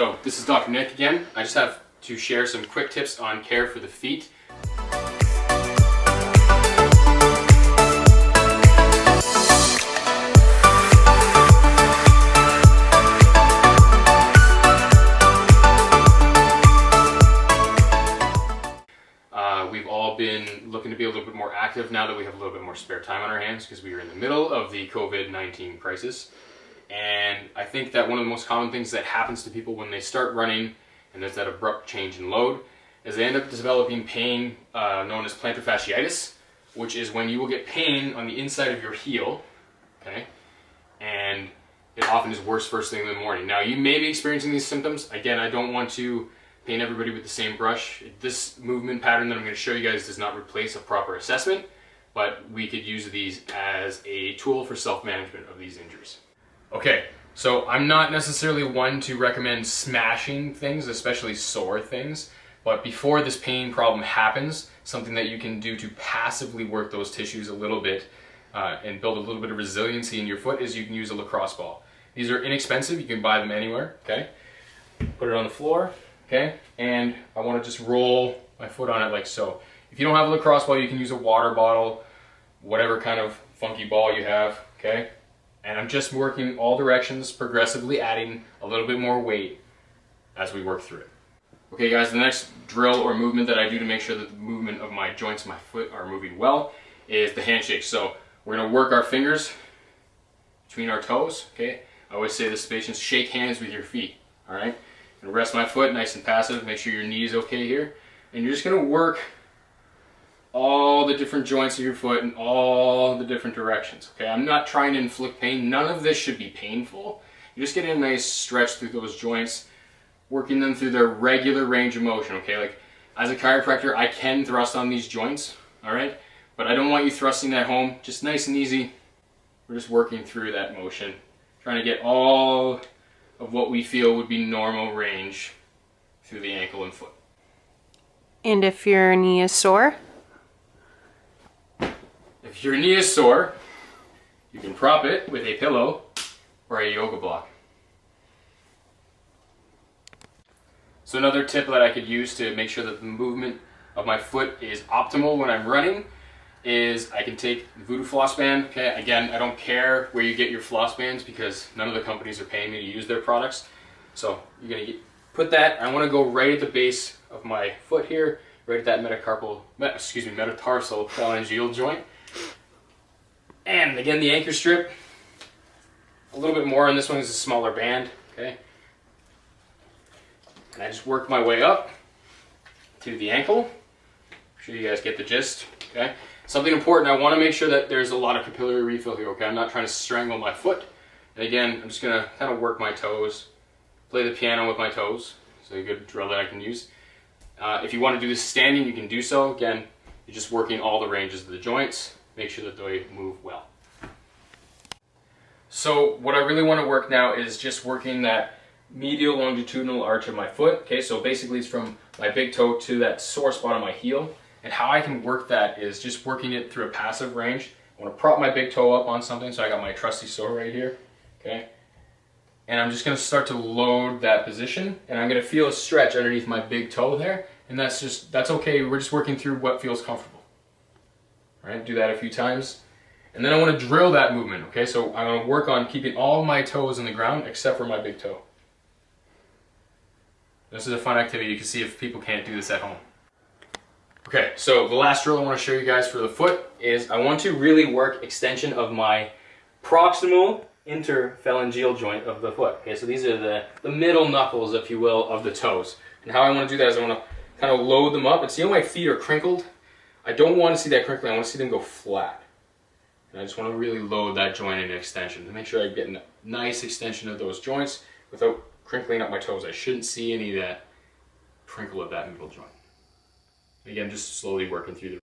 So this is Dr. Nick again. I just have to share some quick tips on care for the feet. We've all been looking to be a little bit more active now that we have a little bit more spare time on our hands because we are in the middle of the COVID-19 crisis. And I think that one of the most common things that happens to people when they start running, and there's that abrupt change in load, is they end up developing pain known as plantar fasciitis, which is when you will get pain on the inside of your heel, okay? And it often is worse first thing in the morning. Now, you may be experiencing these symptoms. Again, I don't want to paint everybody with the same brush. This movement pattern that I'm going to show you guys does not replace a proper assessment, but we could use these as a tool for self-management of these injuries. Okay, so I'm not necessarily one to recommend smashing things, especially sore things, but before this pain problem happens, something that you can do to passively work those tissues a little bit and build a little bit of resiliency in your foot is you can use a lacrosse ball. These are inexpensive, you can buy them anywhere, okay? Put it on the floor, okay? And I want to just roll my foot on it like so. If you don't have a lacrosse ball, you can use a water bottle, whatever kind of funky ball you have, okay? And I'm just working all directions, progressively adding a little bit more weight as we work through it. Okay guys, the next drill or movement that I do to make sure that the movement of my joints in my foot are moving well is the handshake. So we're gonna work our fingers between our toes, okay? I always say this, patients, shake hands with your feet, all right? I'm gonna rest my foot nice and passive, make sure your knee is okay here. And you're just gonna work all the different joints of your foot in all the different directions, okay? I'm not trying to inflict pain. None of this should be painful. You're just getting a nice stretch through those joints, working them through their regular range of motion, okay? Like, as a chiropractor, I can thrust on these joints, all right? But I don't want you thrusting at home, just nice and easy. We're just working through that motion, trying to get all of what we feel would be normal range through the ankle and foot. And if your knee is sore? If your knee is sore, you can prop it with a pillow or a yoga block. So another tip that I could use to make sure that the movement of my foot is optimal when I'm running is I can take the Voodoo Floss Band. Okay, again, I don't care where you get your floss bands because none of the companies are paying me to use their products. So you're gonna put that. I want to go right at the base of my foot here, right at that metatarsal phalangeal joint. And again, the anchor strip, a little bit more on this one is a smaller band, okay? And I just work my way up to the ankle. I'm sure you guys get the gist, okay? Something important, I want to make sure that there's a lot of capillary refill here, okay? I'm not trying to strangle my foot. And again, I'm just gonna kind of work my toes, play the piano with my toes. So a good drill that I can use. If you want to do this standing, you can do so. Again, you're just working all the ranges of the joints. Make sure that they move well. So what I really want to work now is just working that medial longitudinal arch of my foot. Okay, so basically it's from my big toe to that sore spot on my heel. And how I can work that is just working it through a passive range. I want to prop my big toe up on something, so I got my trusty sore right here. Okay, and I'm just going to start to load that position, and I'm going to feel a stretch underneath my big toe there, and that's okay. We're just working through what feels comfortable. All right, do that a few times. And then I want to drill that movement, okay? So I'm going to work on keeping all my toes in the ground except for my big toe. This is a fun activity. You can see if people can't do this at home. Okay, so the last drill I want to show you guys for the foot is I want to really work extension of my proximal interphalangeal joint of the foot. Okay, so these are the middle knuckles, if you will, of the toes. And how I want to do that is I want to kind of load them up. And see how my feet are crinkled? I don't want to see that crinkling. I want to see them go flat. And I just want to really load that joint into extension to make sure I get a nice extension of those joints without crinkling up my toes. I shouldn't see any of that crinkle of that middle joint. Again, just slowly working through the